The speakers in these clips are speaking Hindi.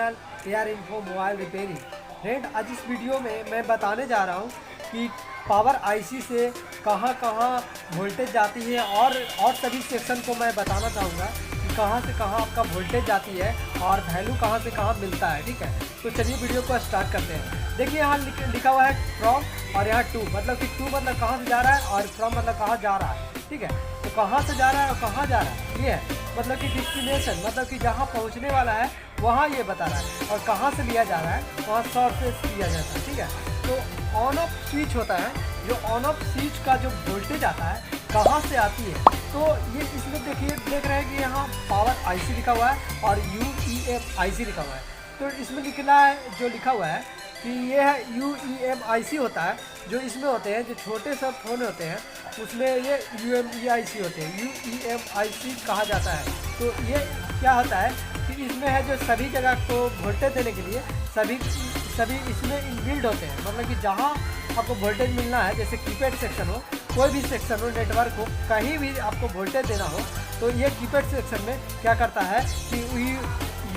Channel AR info mobile repairing. Friend, आज इस वीडियो में मैं बताने जा रहा हूँ कि पावर आईसी से कहाँ कहाँ वोल्टेज जाती है और सभी सेक्शन को मैं बताना चाहूँगा कि कहाँ से कहाँ आपका वोल्टेज जाती है और वैल्यू कहाँ से कहाँ मिलता है। ठीक है, तो चलिए वीडियो को स्टार्ट करते हैं। देखिए यहाँ लिखा हुआ है फ्रॉम और यहाँ टू, मतलब कि टू मतलब कहाँ से जा रहा है और फ्रॉम मतलब कहाँ जा रहा है। ठीक है, तो कहाँ से जा रहा है और कहाँ जा रहा है ये है, मतलब कि डिस्टिनेशन मतलब कि जहाँ पहुँचने वाला है वहाँ ये बता रहा है, और कहाँ से लिया जा रहा है वहाँ सोर्सेस लिया जाता है। ठीक है, तो ऑन ऑफ स्विच होता है, जो ऑन ऑफ स्विच का जो वोल्टेज आता है कहाँ से आती है, तो ये इसमें देखिए देख रहे हैं कि यहाँ पावर आईसी लिखा हुआ है और UEM-IC लिखा हुआ है। तो इसमें लिखना है, जो लिखा हुआ है कि ये है UEM-IC होता है, जो इसमें होते हैं, जो छोटे सब फोन होते हैं उसमें ये UEM-IC होते हैं, UEM-IC कहा जाता है। तो ये क्या होता है कि इसमें है जो सभी जगह को वोल्टेज देने के लिए सभी इसमें इनबिल्ड होते हैं, मतलब कि जहाँ आपको वोल्टेज मिलना है, जैसे कीपैड सेक्शन हो, कोई भी सेक्शन हो, नेटवर्क हो, कहीं भी आपको वोल्टेज देना हो, तो ये कीपैड सेक्शन में क्या करता है कि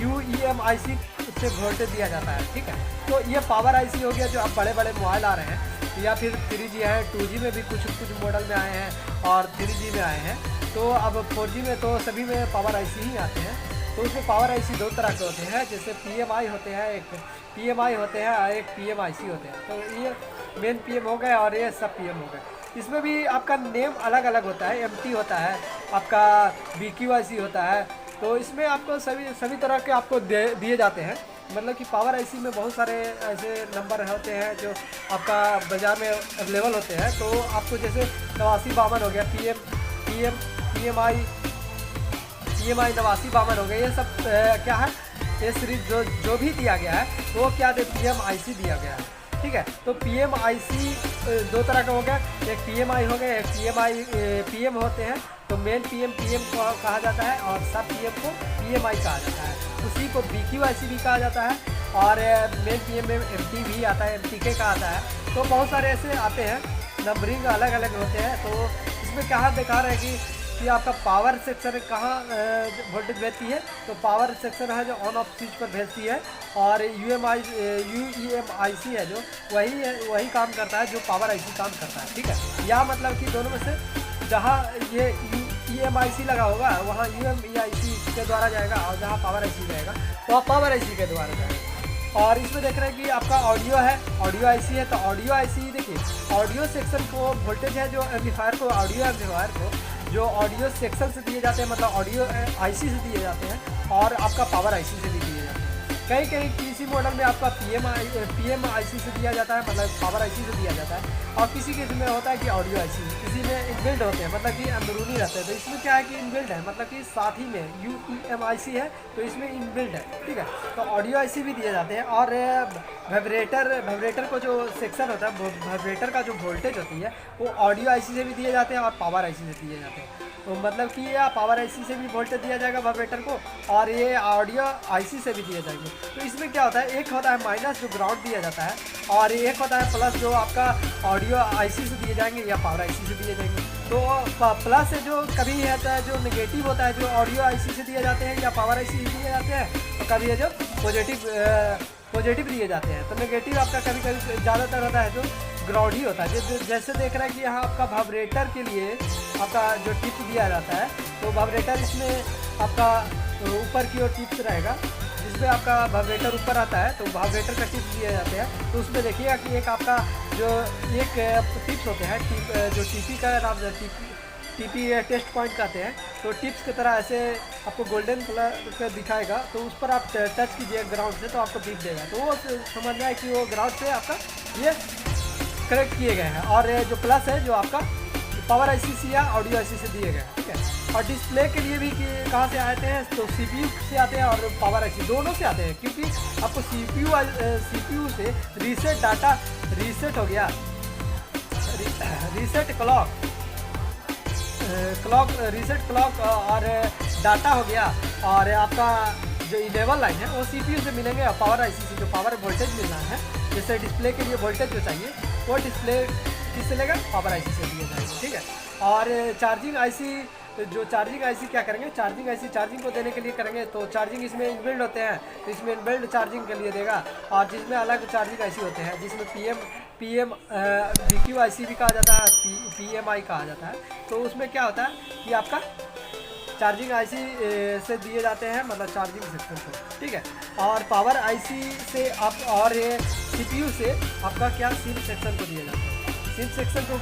UEM-IC से वोल्टेज दिया जाता है। ठीक है, तो ये पावर आईसी हो गया जो अब बड़े बड़े मोबाइल आ रहे हैं, या फिर 3G है, 2G में भी कुछ मॉडल में आए हैं और 3G में आए हैं। तो अब 4G में तो सभी में पावर आईसी ही आते हैं। तो उसमें पावर आईसी दो तरह के होते हैं, जैसे PMI होते हैं, एक PMI होते हैं और एक PMIC होते हैं। तो ये मेन PM हो गए और ये सब PM हो गए। इसमें भी आपका नेम अलग अलग होता है, MT होता है, आपका BQIC होता है। तो इसमें आपको सभी तरह के आपको दिए जाते हैं, मतलब कि पावर आईसी में बहुत सारे ऐसे नंबर होते हैं जो आपका बाज़ार में अवेलेबल होते हैं। तो आपको जैसे 8952 हो गया, PMI 8952 हो गया, ये सब क्या है, ये सीरीज जो भी दिया गया है वो क्या दे, PMIC दिया गया है। ठीक है, तो PMIC दो तरह का हो गया, एक PMI हो गया, एक PM होते हैं। तो मेन PM को कहा जाता है और सब PM को PMI कहा जाता है। उसी को BQIC भी कहा जाता है और मेन PM में MT भी आता है, MTK का आता है। तो बहुत सारे ऐसे आते हैं, नंबरिंग अलग अलग होते हैं। तो इसमें क्या दिखा रहा है कि आपका पावर सेक्शन कहाँ वोल्टेज भेजती है, तो पावर सेक्शन है जो ऑन ऑफ स्विच पर भेजती है, और UEM-IC है जो वही काम करता है जो पावर आईसी काम करता है। ठीक है, या मतलब कि दोनों में से जहाँ ये UEM-IC लगा होगा वहाँ UEM-IC के द्वारा जाएगा, और जहाँ पावर आईसी जाएगा वहाँ पावर आईसी के द्वारा जाएगा। और इसमें देख रहे हैं कि आपका ऑडियो है, ऑडियो आईसी है। तो ऑडियो आईसी देखिए, ऑडियो सेक्शन को वोल्टेज है जो एम्पलीफायर को, ऑडियो एम्पलीफायर को जो ऑडियो सेक्शन से दिए जाते हैं, मतलब ऑडियो आईसी से दिए जाते हैं, और आपका पावर आईसी से भी दिए जाते हैं। कहीं किसी मॉडल में आपका PMIC से दिया जाता है, मतलब पावर आईसी से दिया जाता है, और किसी में होता है कि ऑडियो आईसी, किसी में इनबिल्ड होते हैं, मतलब कि अंदरूनी रहते हैं। तो इसमें क्या है कि इनबिल्ड है, मतलब कि साथ ही में UEM-IC है तो इसमें इनबिल्ड है। ठीक है, तो ऑडियो आईसी भी दिए जाते हैं, और वाइब्रेटर को जो सेक्शन होता है, वाइब्रेटर का जो वोल्टेज होती है वो ऑडियो आईसी से भी दिए जाते हैं और पावर आईसी से दिए जाते हैं। तो मतलब कि ये पावर आईसी से भी वोल्टेज दिया जाएगा वाइब्रेटर को, और ये ऑडियो आईसी से भी दिए जाएंगे। तो इसमें क्या होता है, एक होता है माइनस जो ग्राउंड दिया जाता है, और एक होता है प्लस जो आपका ऑडियो आईसी से दिए जाएंगे या पावर आईसी से दिए जाएंगे। तो प्लस से जो कभी होता है जो नेगेटिव होता है, जो ऑडियो आईसी से दिए जाते हैं या पावर आईसी से दिए जाते हैं, तो कभी है जो पॉजिटिव दिए जाते हैं। तो नेगेटिव आपका कभी ज़्यादातर होता है जो ग्राउंड ही होता है। जैसे देख रहे हैं कि यहाँ आपका वाइब्रेटर के लिए आपका जो टिप दिया जाता है, तो वाइब्रेटर इसमें आपका ऊपर की ओर टिप्स रहेगा, जिसमें आपका वाइब्रेटर ऊपर आता है, तो वाइब्रेटर का टिप्स दिए जाते हैं। तो उसमें देखिएगा कि एक आपका जो एक टिप्स होते हैं, जो TP का नाम TP टेस्ट पॉइंट कहते हैं। तो टिप्स की तरह ऐसे आपको गोल्डन कलर का दिखाएगा, तो उस पर आप टच कीजिए ग्राउंड से, तो आपको टिप देगा। तो वो समझना है कि वो ग्राउंड से आपका ये कनेक्ट किए गए हैं, और जो प्लस है जो आपका पावर आईसी या ऑडियो आईसी से दिए गए हैं। ठीक है, और डिस्प्ले के लिए भी कहाँ से आते हैं, तो CPU से आते हैं और पावर आईसी दोनों से आते हैं, क्योंकि आपको CPU से रीसेट हो गया, रीसेट क्लॉक और डाटा हो गया, और आपका जो इनेबल लाइन है वो CPU से मिलेंगे, और पावर आईसी से जो पावर वोल्टेज मिलना है, जैसे डिस्प्ले के लिए वोल्टेज जो चाहिए वो डिस्प्ले किससे लेगा, पावर आईसी से दिया जाएगा। ठीक है, और चार्जिंग आईसी जो चार्जिंग आईसी क्या करेंगे, चार्जिंग आईसी चार्जिंग को देने के लिए करेंगे, तो चार्जिंग इसमें इनबिल्ड होते हैं, तो इसमें इनबिल्ड चार्जिंग के लिए देगा। और जिसमें अलग चार्जिंग आईसी होते हैं, जिसमें पीएम BQ आईसी भी कहा जाता है, PMI कहा जाता है। तो उसमें क्या होता है कि आपका चार्जिंग आईसी से दिए जाते हैं, मतलब चार्जिंग सेक्शन को, ठीक है। और पावर आईसी से आप और ये CPU से आपका क्या सिम सेक्शन को दिए जाते हैं। सिम सेक्शन को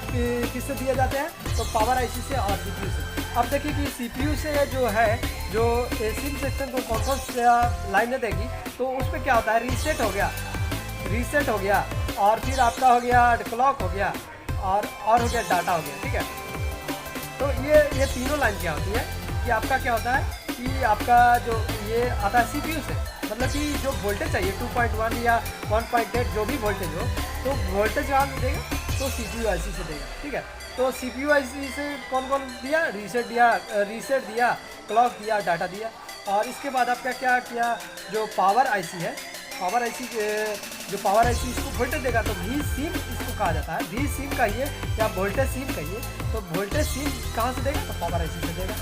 किससे दिए जाते हैं, तो पावर आईसी से और CPU से। अब देखिए कि CPU से जो है, जो सिम सेक्शन को कौन कौन सा लाइनें देगी, तो उसमें क्या होता है, रीसेट हो गया, और फिर आपका हो गया क्लॉक हो गया, और हो गया डाटा हो गया, ठीक है। तो ये तीनों लाइन क्या होती है कि आपका क्या होता है कि आपका जो ये आता है CPU से, मतलब कि जो वोल्टेज चाहिए 2.1 या 1.8 जो भी वोल्टेज हो, तो वोल्टेज कहाँ से देगा, तो CPU आईसी से देगा, ठीक है। तो CPU आईसी से कौन कौन दिया, रीसेट दिया, क्लॉक दिया, डाटा दिया। और इसके बाद आपका क्या किया, जो पावर आईसी है, पावर आईसी जो पावर आईसी इसको वोल्टेज देगा, तो V सिम इसको कहा जाता है, V सिम कहिए या वोल्टेज सिम कहिए। तो वोल्टेज सिम कहाँ से देगा, तो पावर आईसी से देगा।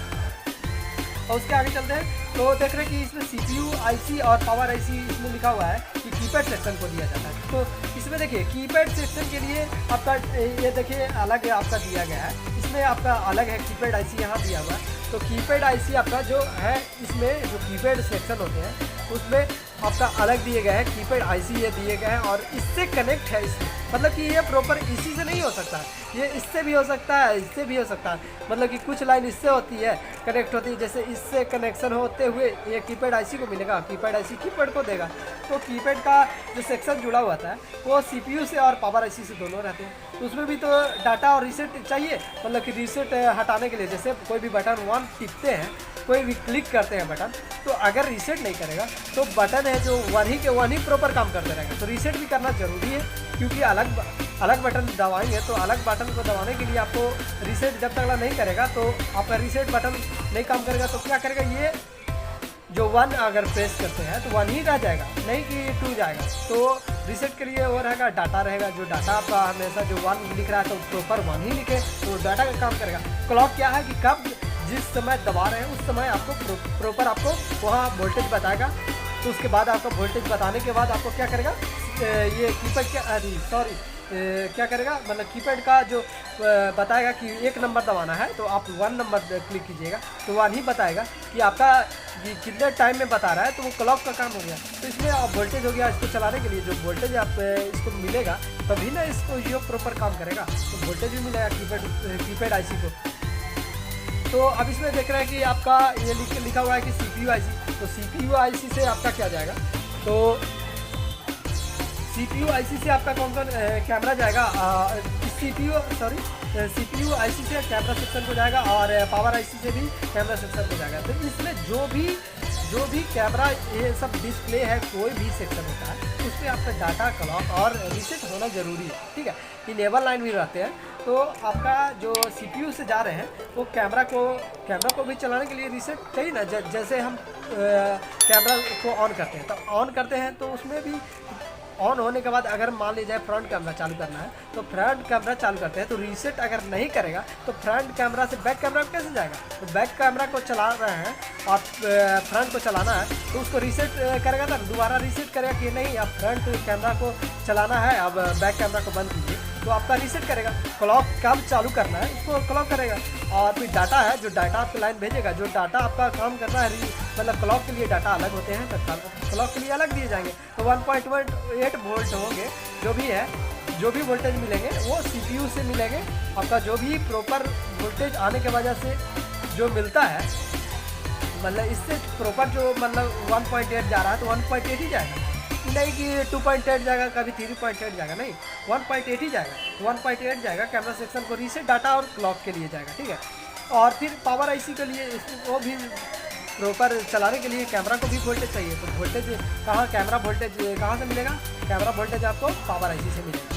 और उसके आगे चलते हैं, तो देख रहे हैं कि इसमें CPU आईसी और पावर आईसी इसमें लिखा हुआ है कि कीपैड सेक्शन को दिया जाता है। तो इसमें देखिए कीपैड सेक्शन के लिए आपका ये देखिए अलग आपका दिया गया है, इसमें आपका अलग है कीपैड आईसी यहाँ दिया हुआ है। तो कीपैड आईसी आपका जो है, इसमें जो कीपैड सेक्शन होते हैं उसमें आपका अलग दिए गए हैं, कीपैड आईसी ये दिए गए हैं, और इससे कनेक्ट है इसमें, मतलब कि ये प्रॉपर इसी से नहीं हो सकता, ये इससे भी हो सकता है, इससे भी हो सकता है, मतलब कि कुछ लाइन इससे होती है कनेक्ट होती है, जैसे इससे कनेक्शन होते हुए ये कीपैड आईसी को मिलेगा, कीपैड आईसी कीपैड को देगा। तो कीपैड का जो सेक्शन जुड़ा हुआ था वो CPU से और पावर आईसी से दोनों रहते हैं। तो उसमें भी तो डाटा और रीसेट चाहिए, मतलब कि रीसेट हटाने के लिए जैसे कोई भी बटन 1 टिपते हैं, कोई भी क्लिक करते हैं बटन, तो अगर रीसेट नहीं करेगा तो बटन है जो 1 ही प्रॉपर काम करते रहेगा। तो रीसेट भी करना जरूरी है, क्योंकि अलग बटन दबाएंगे तो अलग बटन को दबाने के लिए आपको रीसेट जब तक नहीं करेगा, तो आपका रीसेट बटन नहीं काम करेगा। तो क्या करेगा, ये जो 1 अगर प्रेस करते हैं तो 1 ही रह जाएगा, नहीं कि 2 जाएगा। तो रीसेट के लिए वो रहेगा, डाटा रहेगा, जो डाटा आपका हमेशा जो 1 लिख रहा है तो प्रॉपर 1 ही लिखे, तो डाटा का काम करेगा। क्लॉक क्या है कि कब जिस समय दबा रहे हैं उस समय आपको प्रॉपर आपको वहाँ वोल्टेज बताएगा। तो उसके बाद आपको वोल्टेज बताने के बाद आपको क्या करेगा, ये कीपैड क्या करेगा, मतलब कीपैड का जो बताएगा कि 1 नंबर दबाना है, तो आप 1 नंबर क्लिक कीजिएगा, तो 1 ही बताएगा कि आपका कितने टाइम में बता रहा है, तो वो क्लॉक का काम हो गया। तो इसमें आप वोल्टेज हो गया, इसको चलाने के लिए जो वोल्टेज आप इसको मिलेगा तभी ना इसको ये प्रॉपर काम करेगा, तो वोल्टेज भी मिलेगा कीपैड आईसी को। तो अब इसमें देख रहे हैं कि आपका ये लिखा हुआ है कि CPU आईसी, तो CPU आईसी से आपका क्या जाएगा, तो CPU आईसी से आपका कौन कौन कैमरा जाएगा, CPU आईसी से कैमरा सेक्शन को जाएगा, और पावर आईसी से भी कैमरा सेक्शन को जाएगा। तो इसमें जो भी कैमरा ये सब डिस्प्ले है, कोई भी सेक्शन होता है उसमें आपका डाटा, क्लॉक और रीसेट होना जरूरी है, ठीक है। इनेबल लाइन भी रहते हैं, तो आपका जो CPU से जा रहे हैं वो कैमरा को भी चलाने के लिए रीसेट चाहिए ना। जैसे हम कैमरा को ऑन करते हैं तो उसमें भी ऑन होने के बाद अगर मान लीजिए फ्रंट कैमरा चालू करना है, तो फ्रंट कैमरा चालू करते हैं, तो रीसेट अगर नहीं करेगा तो फ्रंट कैमरा से बैक कैमरा कैसे जाएगा। तो बैक कैमरा को चला रहे हैं और फ्रंट को चलाना है, तो उसको रीसेट करेगा तब दोबारा रीसेट करेगा कि नहीं अब फ्रंट कैमरा को चलाना है, अब बैक कैमरा को बंद कीजिए, तो आपका रीसेट करेगा। क्लॉक कब चालू करना है उसको क्लॉक करेगा। और फिर डाटा है, जो डाटा आपको लाइन भेजेगा, जो डाटा आपका काम करना है, मतलब क्लॉक के लिए डाटा अलग होते हैं, तो क्लॉक के लिए अलग दिए जाएंगे। तो 1.8 वोल्ट होंगे, जो भी वोल्टेज मिलेंगे वो CPU से मिलेंगे। आपका जो भी प्रॉपर वोल्टेज आने के वजह से जो मिलता है, मतलब इससे प्रॉपर जो मतलब 1.8 जा रहा है तो 1.8 ही जाएगा, नहीं कि 2.8 जाएगा, कभी 3.8 जाएगा, नहीं 1.8 ही जाएगा। 1.8 जाएगा, कैमरा सेक्शन को रीसेट, डाटा और क्लॉक के लिए जाएगा, ठीक है। और फिर पावर आईसी के लिए वो भी प्रॉपर चलाने के लिए कैमरा को भी वोल्टेज चाहिए, तो वोल्टेज कैमरा वोल्टेज कहाँ से मिलेगा, कैमरा वोल्टेज आपको पावर आईसी से मिलेगा।